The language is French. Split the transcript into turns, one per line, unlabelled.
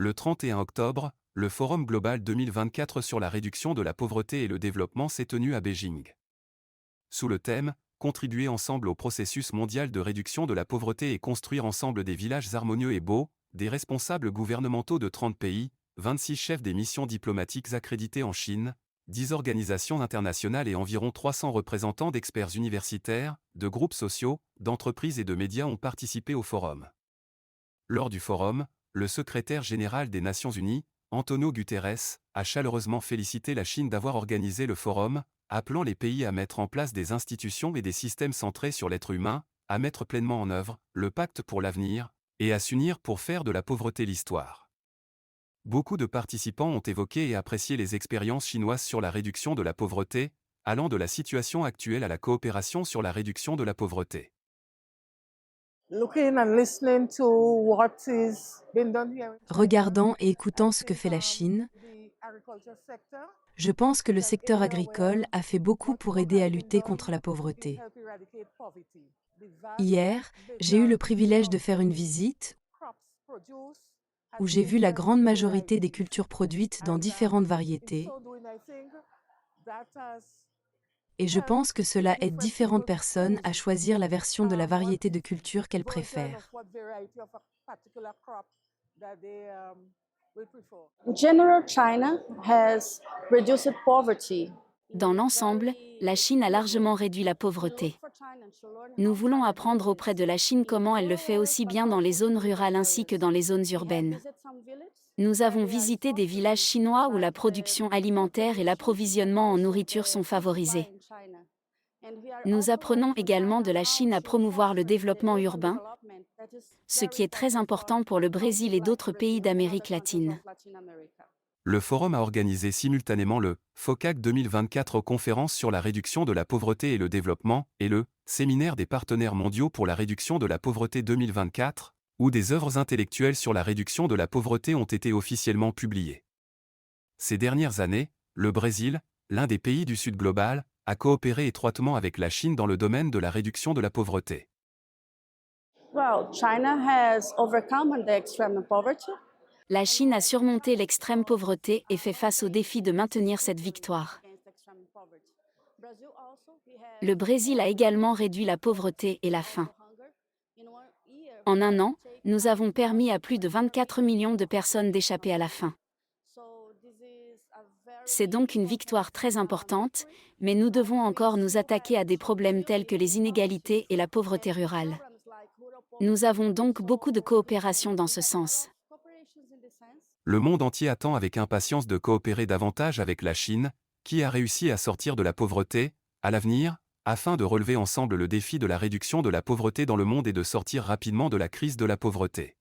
Le 31 octobre, le Forum global 2024 sur la réduction de la pauvreté et le développement s'est tenu à Beijing. Sous le thème « Contribuer ensemble au processus mondial de réduction de la pauvreté et construire ensemble des villages harmonieux et beaux », des responsables gouvernementaux de 30 pays, 26 chefs des missions diplomatiques accrédités en Chine, 10 organisations internationales et environ 300 représentants d'experts universitaires, de groupes sociaux, d'entreprises et de médias ont participé au forum. Lors du forum, le secrétaire général des Nations Unies, Antonio Guterres, a chaleureusement félicité la Chine d'avoir organisé le forum, appelant les pays à mettre en place des institutions et des systèmes centrés sur l'être humain, à mettre pleinement en œuvre le pacte pour l'avenir, et à s'unir pour faire de la pauvreté l'histoire. Beaucoup de participants ont évoqué et apprécié les expériences chinoises sur la réduction de la pauvreté, allant de la situation actuelle à la coopération sur la réduction de la pauvreté.
Regardant et écoutant ce que fait la Chine, je pense que le secteur agricole a fait beaucoup pour aider à lutter contre la pauvreté. Hier, j'ai eu le privilège de faire une visite où j'ai vu la grande majorité des cultures produites dans différentes variétés, et je pense que cela aide différentes personnes à choisir la version de la variété de culture qu'elles préfèrent.
In general, China has reduced poverty.
Dans l'ensemble, la Chine a largement réduit la pauvreté. Nous voulons apprendre auprès de la Chine comment elle le fait aussi bien dans les zones rurales ainsi que dans les zones urbaines. Nous avons visité des villages chinois où la production alimentaire et l'approvisionnement en nourriture sont favorisés. Nous apprenons également de la Chine à promouvoir le développement urbain, ce qui est très important pour le Brésil et d'autres pays d'Amérique latine.
Le forum a organisé simultanément le FOCAC 2024 conférence sur la réduction de la pauvreté et le développement, et le séminaire des partenaires mondiaux pour la réduction de la pauvreté 2024, où des œuvres intellectuelles sur la réduction de la pauvreté ont été officiellement publiées. Ces dernières années, le Brésil, l'un des pays du Sud global, a coopéré étroitement avec la Chine dans le domaine de la réduction de la pauvreté.
Well, China has overcome the extreme poverty.
La Chine a surmonté l'extrême pauvreté et fait face au défi de maintenir cette victoire. Le Brésil a également réduit la pauvreté et la faim. En un an, nous avons permis à plus de 24 millions de personnes d'échapper à la faim. C'est donc une victoire très importante, mais nous devons encore nous attaquer à des problèmes tels que les inégalités et la pauvreté rurale. Nous avons donc beaucoup de coopération dans ce sens.
Le monde entier attend avec impatience de coopérer davantage avec la Chine, qui a réussi à sortir de la pauvreté, à l'avenir, afin de relever ensemble le défi de la réduction de la pauvreté dans le monde et de sortir rapidement de la crise de la pauvreté.